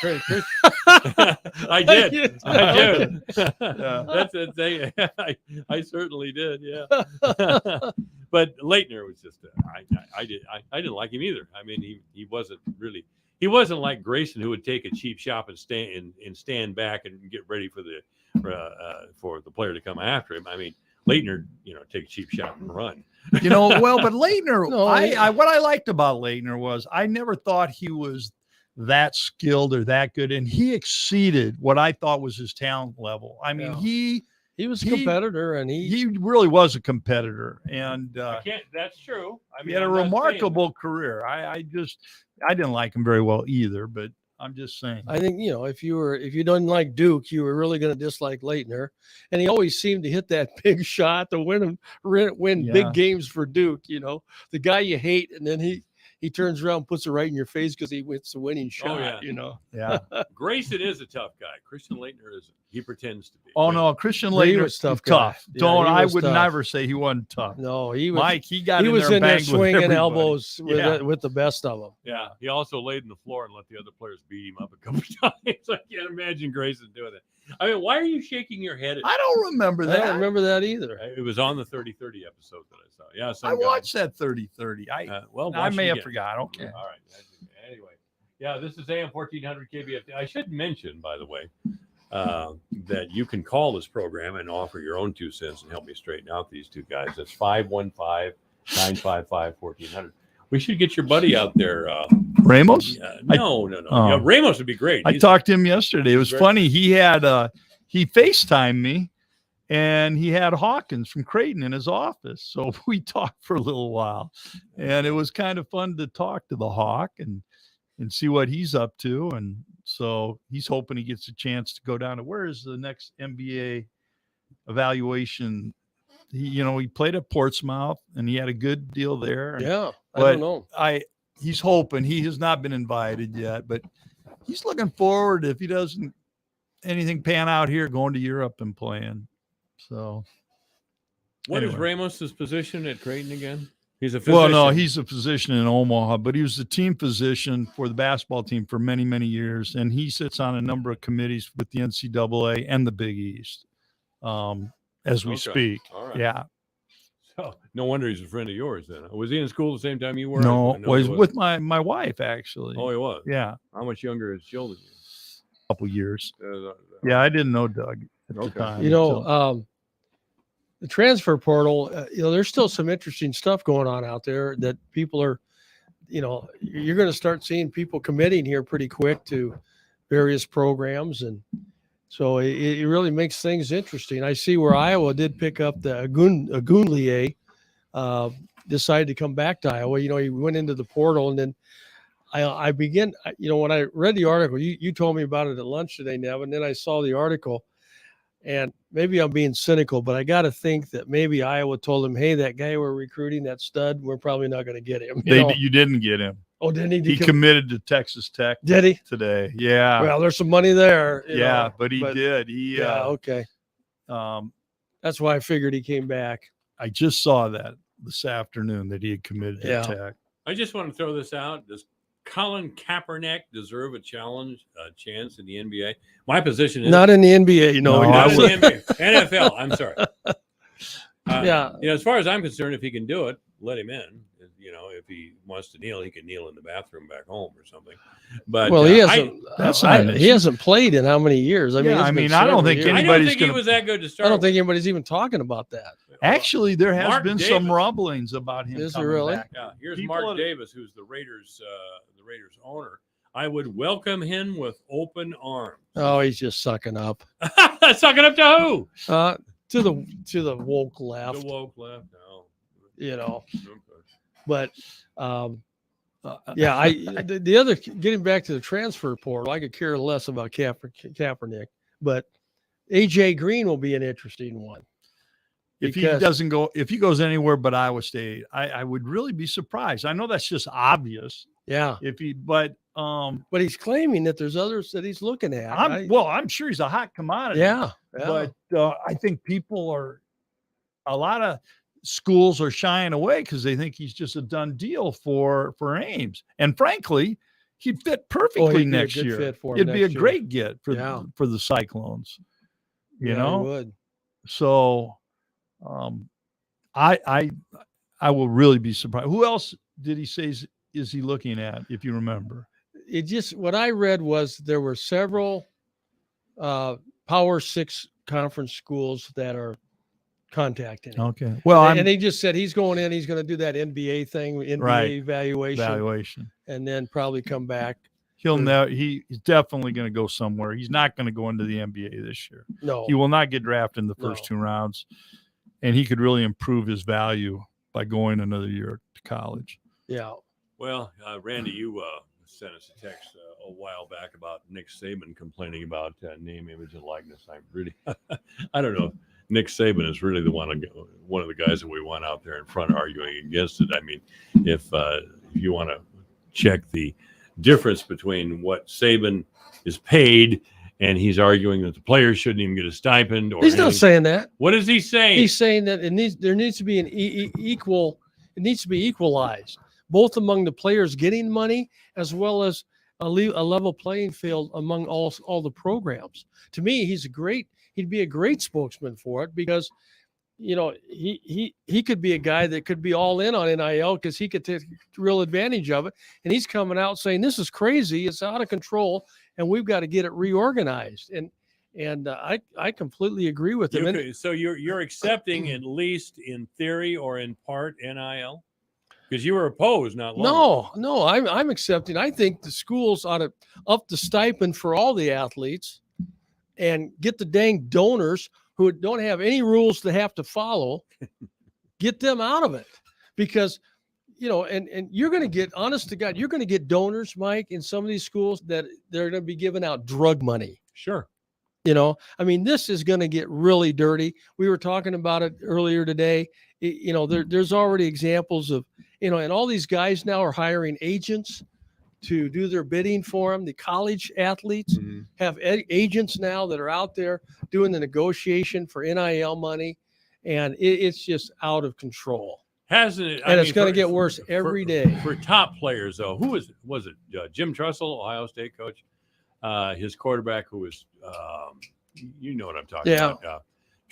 Chris, I did. That's a thing. I certainly did. Yeah. But Leitner was just. I didn't like him either. I mean, he wasn't really. He wasn't like Grayson, who would take a cheap shot and stand back and get ready for the player to come after him. I mean, Leitner, take a cheap shot and run. But Leitner, what I liked about Leitner was I never thought he was that skilled or that good, and he exceeded what I thought was his talent level. I mean, he was a competitor, and he really was a competitor, and that's true. I mean, he had a remarkable career. I didn't like him very well either, but I'm just saying. I think if you didn't like Duke, you were really going to dislike Leitner, and he always seemed to hit that big shot to win big games for Duke. The guy you hate, and then he turns around and puts it right in your face because he wins the winning shot. Yeah. Grayson is a tough guy. Christian Leitner isn't. He pretends to be. Oh no, Christian Leitner was tough. I would never say he wasn't tough. No, he was. Mike, he got was in there swinging elbows with with the best of them. Yeah, he also laid on the floor and let the other players beat him up a couple of times. I can't imagine Grayson doing that. I mean, why are you shaking your head? I don't remember that. I don't remember that either. It was on the 30-30 episode that I saw. Yeah, I watched that 30-30. I may have forgot. I don't care. All right. Anyway, yeah, this is AM 1400 KBF. I should mention, by the way, that you can call this program and offer your own 2 cents and help me straighten out these two guys. That's 515-955-1400. We should get your buddy out there. Ramos? No. Yeah, Ramos would be great. I talked to him yesterday. It was funny. He had he FaceTimed me, and he had Hawkins from Creighton in his office. So we talked for a little while, and it was kind of fun to talk to the Hawk and see what he's up to. And so he's hoping he gets a chance to go down to where is the next NBA evaluation. He played at Portsmouth and he had a good deal there. Yeah, I don't know. He's hoping. He has not been invited yet, but he's looking forward, if he doesn't anything pan out here, going to Europe and playing. So what is Ramos's position at Creighton again? He's a physician. Well, no, he's a physician in Omaha, but he was the team physician for the basketball team for many, many years. And he sits on a number of committees with the NCAA and the Big East as we speak. All right. Yeah. So no wonder he's a friend of yours then. Was he in school the same time you were? No, was with my wife, actually. Oh, he was? Yeah. How much younger is Jill than you? A couple years. Yeah, I didn't know Doug at the time. The transfer portal, there's still some interesting stuff going on out there that people are, you're going to start seeing people committing here pretty quick to various programs. And so it really makes things interesting. I see where Iowa did pick up the Agunlie, decided to come back to Iowa. He went into the portal, and then I began, when I read the article, you told me about it at lunch today, Nev, and then I saw the article. And maybe I'm being cynical, but I got to think that maybe Iowa told him, hey, that guy we're recruiting, that stud, we're probably not going to get him. You didn't get him. Oh, didn't he? He committed to Texas Tech. Did he? Today. Yeah. Well, there's some money there. But he did. Okay. That's why I figured he came back. I just saw that this afternoon that he had committed to Tech. I just want to throw this out. Does Colin Kaepernick deserve a chance in the NBA? My position is Not in the NBA. No, No, he not in doesn't. the NBA. NFL. I'm sorry. Yeah. As far as I'm concerned, if he can do it, let him in. If he wants to kneel, he can kneel in the bathroom back home or something. But Well, he hasn't. that's not an he issue. hasn't played in how many years? I mean, Yeah, it's been I don't several think years. I don't anybody's think he gonna- was that good to I start. don't think with. anybody's even talking about that. Actually, there has Mark been Davis. some rumblings about him Is there coming really? back. Yeah, here's People Mark are- Davis, who's the Raiders owner. I would welcome him with open arms. Oh, he's just sucking up. Sucking up to who? To the woke left. The woke left. No. You know, Okay. but yeah, the other, getting back to the transfer portal, I could care less about Kaepernick, but AJ Green will be an interesting one. If he Because- doesn't go, if he goes anywhere but Iowa State, I would really be surprised. I know that's just obvious. Yeah, But he's claiming that there's others that he's looking at. I'm sure he's a hot commodity. Yeah. But I think a lot of schools are shying away because they think he's just a done deal for Ames. And frankly, he'd fit perfectly he'd be a next good year. fit for him It'd be a next year. great get for Yeah. for the Cyclones. You Yeah, he know, would. so I will really be surprised. Who else did he say is he looking at? If you remember, It just, what I read was there were several Power 6 conference schools that are contacting him. okay. Well, And he just said he's going in, he's going to do that NBA thing, NBA Right. evaluation, and then probably come back. He'll know he's definitely going to go somewhere. He's not going to go into the NBA this year. No, He will not get drafted in the first two rounds, and he could really improve his value by going another year to college. yeah. Well, Randy, you sent us a text a while back about Nick Saban complaining about name, image, and likeness. I really, I don't know. Nick Saban is really one of the guys that we want out there in front arguing against it. I mean, if you want to check the difference between what Saban is paid and he's arguing that the players shouldn't even get a stipend, or He's not anything. saying that. What is he saying? He's saying that there needs to be an equal. It needs to be equalized, both among the players getting money as well as a level playing field among all the programs. To me, he'd be a great spokesman for it, because he could be a guy that could be all in on NIL because he could take real advantage of it. And he's coming out saying, this is crazy, it's out of control, and we've got to get it reorganized. And I completely agree with him. Okay, so you're accepting, at least in theory or in part, NIL, because you were opposed not long ago. No, I'm accepting. I think the schools ought to up the stipend for all the athletes and get the dang donors who don't have any rules to have to follow, get them out of it. Because, and you're going to get, honest to God, you're going to get donors, Mike, in some of these schools that they're going to be giving out drug money. Sure. I mean, this is going to get really dirty. We were talking about it earlier today. There's already examples of, and all these guys now are hiring agents to do their bidding for them. The college athletes have agents now that are out there doing the negotiation for NIL money, and it's just out of control. Hasn't it? And it's going to get worse every day. For top players, though, who was it? Jim Tressel, Ohio State coach? His quarterback, who was, you know what I'm talking about.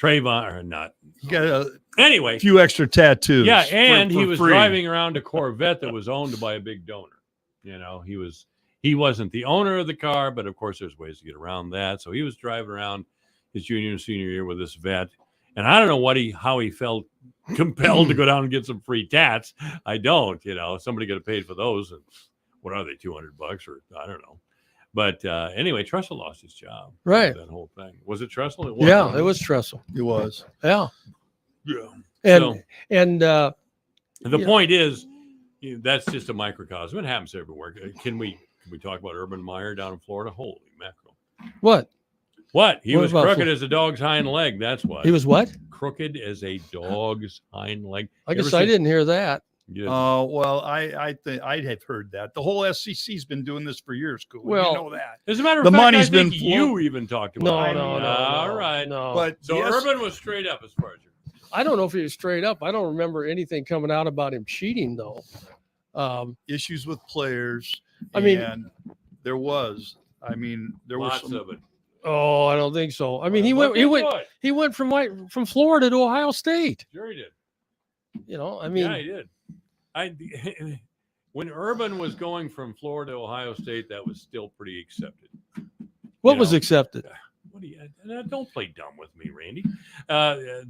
Trayvon, or not. He got Anyway. a few extra tattoos. Yeah, and he was free. driving around a Corvette that was owned by a big donor. He wasn't the owner of the car, but of course there's ways to get around that. So he was driving around his junior and senior year with this vet. And I don't know how he felt compelled to go down and get some free tats. I don't, somebody could have paid for those. And what are they, $200 or I don't know. But anyway, Tressel lost his job. Right. That whole thing. Was it Tressel? It was. Yeah, it was Tressel. It was. Yeah. Yeah. And the point is, that's just a microcosm. It happens everywhere. Can we talk about Urban Meyer down in Florida? Holy mackerel! what? He What was about crooked as a dog's hind leg. That's why He was what? crooked as a dog's hind leg. I guess I didn't hear that. Oh, well, I think I'd have heard that. The whole SEC's been doing this for years. Cool. Well, you know that. As a matter of The fact, money's I think been you even talked about it. No. All right. No. But So yes, Urban was straight up as far as you're. I don't know if he was straight up. I don't remember anything coming out about him cheating, though. issues with players. I mean- and there was Lots some, of it. Oh, I don't think so. I mean, he Look went into it. he went from Florida to Ohio State. Sure he did. You know, I mean, Yeah, he did. When Urban was going from Florida to Ohio State, that was still pretty accepted. what you was know. accepted? What do you? Don't play dumb with me, Randy.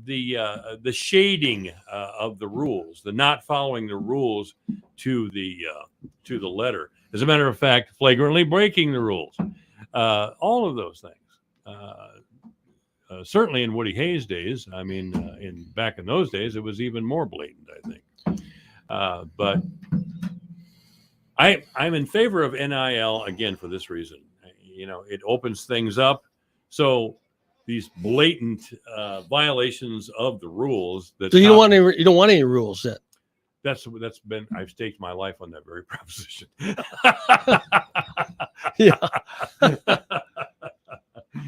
The shading of the rules, the not following the rules to the letter. As a matter of fact, flagrantly breaking the rules. All of those things. Certainly in Woody Hayes' days. I mean, back in those days, it was even more blatant, I think. But I'm in favor of NIL again for this reason. You know, it opens things up. So these blatant violations of the rules. So you don't want any rules then? That's been. I've staked my life on that very proposition. Yeah.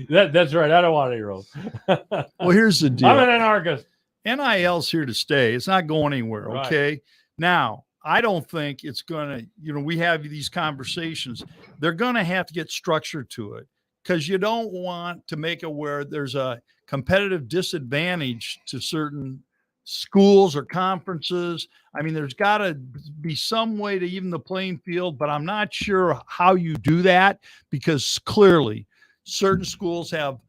That's right. I don't want any rules. well, here's the deal. I'm an anarchist. NIL's here to stay. It's not going anywhere. Right. Okay. Now, I don't think it's going to, we have these conversations. They're going to have to get structure to it, because you don't want to make it where there's a competitive disadvantage to certain schools or conferences. I mean, there's got to be some way to even the playing field, but I'm not sure how you do that, because clearly certain schools have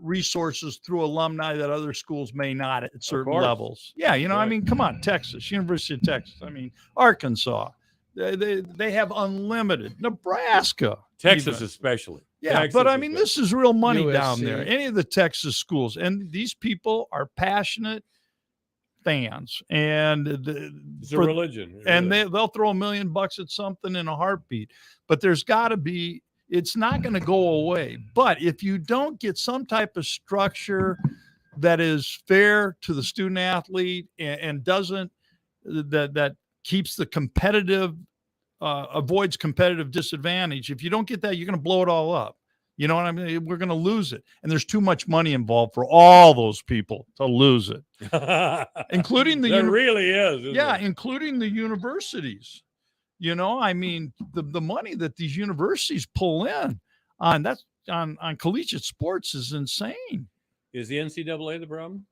resources through alumni that other schools may not at certain levels. Yeah. I Right. mean, come on, Texas, University of Texas. I mean, Arkansas, they have unlimited. Nebraska, Texas even. especially. Yeah, Texas but I mean, this is real money down USC. there. Any of the Texas schools, and these people are passionate fans, and it's a religion. It and really is. they'll throw $1 million at something in a heartbeat. But there's got to be. It's not going to go away. But if you don't get some type of structure that is fair to the student athlete and doesn't that keeps the competitive, avoids competitive disadvantage, if you don't get that, you're going to blow it all up. You know what I mean? We're going to lose it. And there's too much money involved for all those people to lose it, including the There really is. Isn't yeah, it? including the universities. I mean, the money that these universities pull in on collegiate sports is insane. Is the NCAA the problem?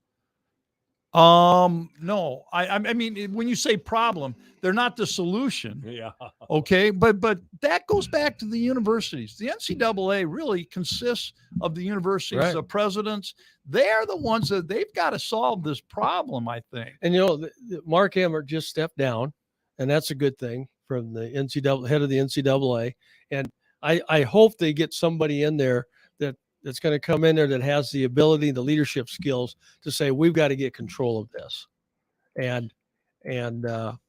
No, I mean, when you say problem, they're not the solution. Yeah. Okay. But that goes back to the universities. The NCAA really consists of the universities, Right. the presidents. They're the ones that they've got to solve this problem, I think. And Mark Emmert just stepped down, and that's a good thing from the NCAA head of the NCAA. And I hope they get somebody in there that's going to come in there that has the ability, the leadership skills to say, we've got to get control of this. And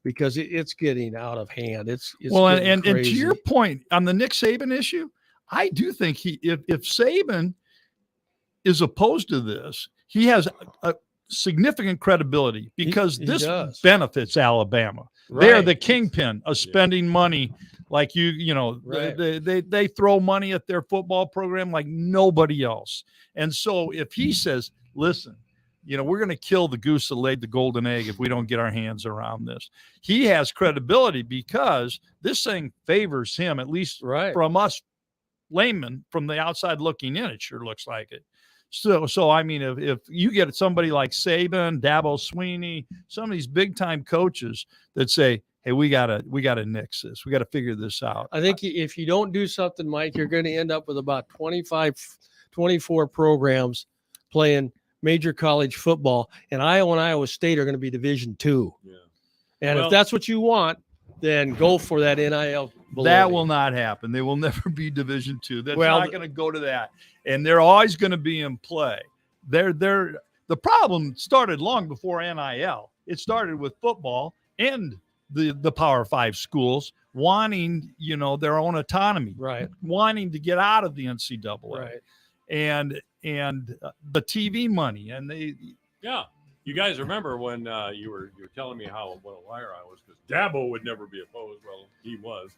because it's getting out of hand. It's well, getting and to crazy. your point on the Nick Saban issue, I do think if Saban is opposed to this, he has a significant credibility, because He this does. benefits Alabama. They are Right. the kingpin of spending money like Right. they throw money at their football program like nobody else. And so if he says, listen, we're going to kill the goose that laid the golden egg if we don't get our hands around this, he has credibility, because this thing favors him, at least Right. from us laymen from the outside looking in. It sure looks like it. So I mean, if you get somebody like Saban, Dabo Swinney, some of these big time coaches that say, hey, we gotta nix this, we got to figure this out. I think if you don't do something, Mike, you're going to end up with about 24 programs playing major college football, and Iowa and Iowa State are going to be Division II. Yeah. And Well- if that's what you want, then go for that NIL. That baloney. will not happen. They will never be Division II. That's Well, not going to go to that. And they're always going to be in play. The problem started long before NIL. It started with football and the Power 5 schools wanting, their own autonomy, Right. wanting to get out of the NCAA, Right. and the TV money, and they. Yeah. You guys remember when you were telling me what a liar I was, because Dabo would never be opposed. Well, he was.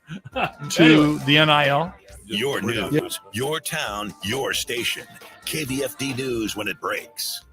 To the NIL. Your Yeah. news, your town, your station. KVFD News when it breaks.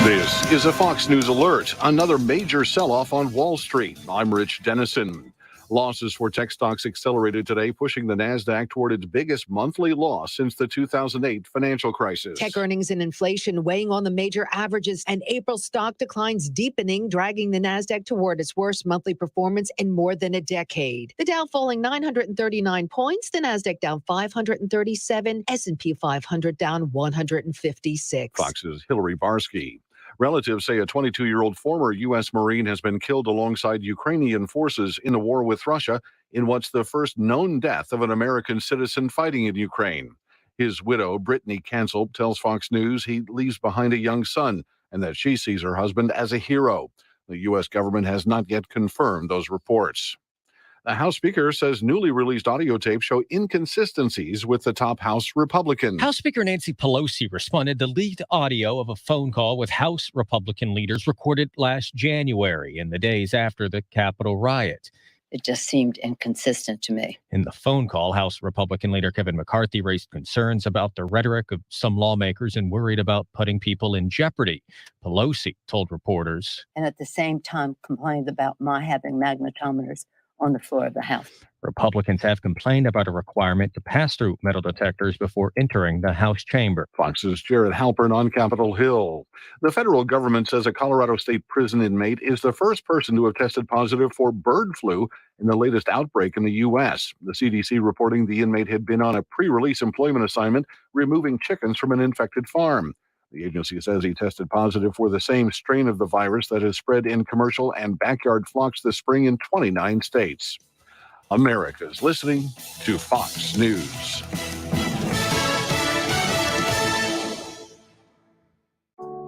This This is a Fox News alert. Another major sell-off on Wall Street. I'm Rich Dennison. Losses for tech stocks accelerated today, pushing the Nasdaq toward its biggest monthly loss since the 2008 financial crisis. Tech earnings and inflation weighing on the major averages, and April stock declines deepening, dragging the Nasdaq toward its worst monthly performance in more than a decade. The Dow falling 939 points, the Nasdaq down 537, S&P 500 down 156. Fox's Hillary Barsky. Relatives say a 22-year-old former U.S. Marine has been killed alongside Ukrainian forces in a war with Russia in what's the first known death of an American citizen fighting in Ukraine. His widow, Brittany Cancel, tells Fox News he leaves behind a young son and that she sees her husband as a hero. The U.S. government has not yet confirmed those reports. The House Speaker says newly released audio tapes show inconsistencies with the top House Republican. House Speaker Nancy Pelosi responded to leaked audio of a phone call with House Republican leaders recorded last January in the days after the Capitol riot. It just seemed inconsistent to me. In the phone call, House Republican leader Kevin McCarthy raised concerns about the rhetoric of some lawmakers and worried about putting people in jeopardy. Pelosi told reporters. And at the same time complained about my having magnetometers on the floor of the House. Republicans have complained about a requirement to pass through metal detectors before entering the House chamber. Fox's Jared Halpern on Capitol Hill. The federal government says a Colorado State prison inmate is the first person to have tested positive for bird flu in the latest outbreak in the U.S. The CDC reporting the inmate had been on a pre-release employment assignment removing chickens from an infected farm. The agency says he tested positive for the same strain of the virus that has spread in commercial and backyard flocks this spring in 29 states. America's listening to Fox News.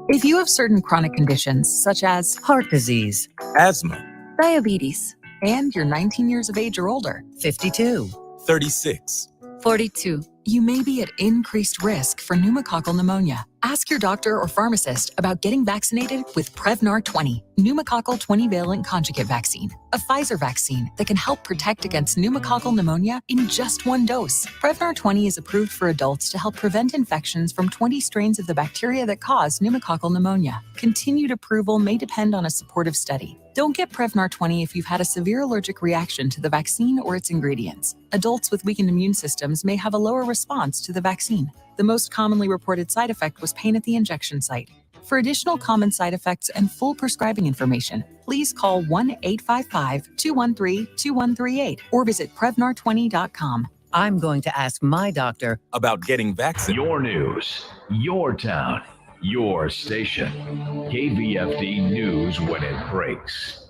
If you have certain chronic conditions such as heart disease, asthma, diabetes, and you're 19 years of age or older, 52, 36, 42, you may be at increased risk for pneumococcal pneumonia. Ask your doctor or pharmacist about getting vaccinated with Prevnar 20, pneumococcal 20-valent conjugate vaccine, a Pfizer vaccine that can help protect against pneumococcal pneumonia in just one dose. Prevnar 20 is approved for adults to help prevent infections from 20 strains of the bacteria that cause pneumococcal pneumonia. Continued approval may depend on a supportive study. Don't get Prevnar 20 if you've had a severe allergic reaction to the vaccine or its ingredients. Adults with weakened immune systems may have a lower response to the vaccine. The most commonly reported side effect was pain at the injection site. For additional common side effects and full prescribing information, please call 1-855-213-2138 or visit Prevnar20.com. I'm going to ask my doctor about getting vaccinated. Your news, your town, your station. KVFD News when it breaks.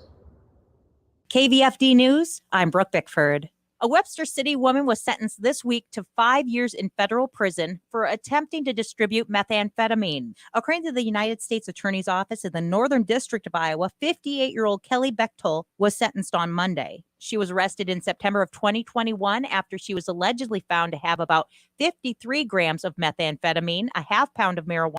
KVFD News, I'm Brooke Bickford. A Webster City woman was sentenced this week to 5 years in federal prison for attempting to distribute methamphetamine. According to the United States Attorney's Office in the Northern District of Iowa, 58-year-old Kelly Bechtel was sentenced on Monday. She was arrested in September of 2021 after she was allegedly found to have about 53 grams of methamphetamine, a half pound of marijuana,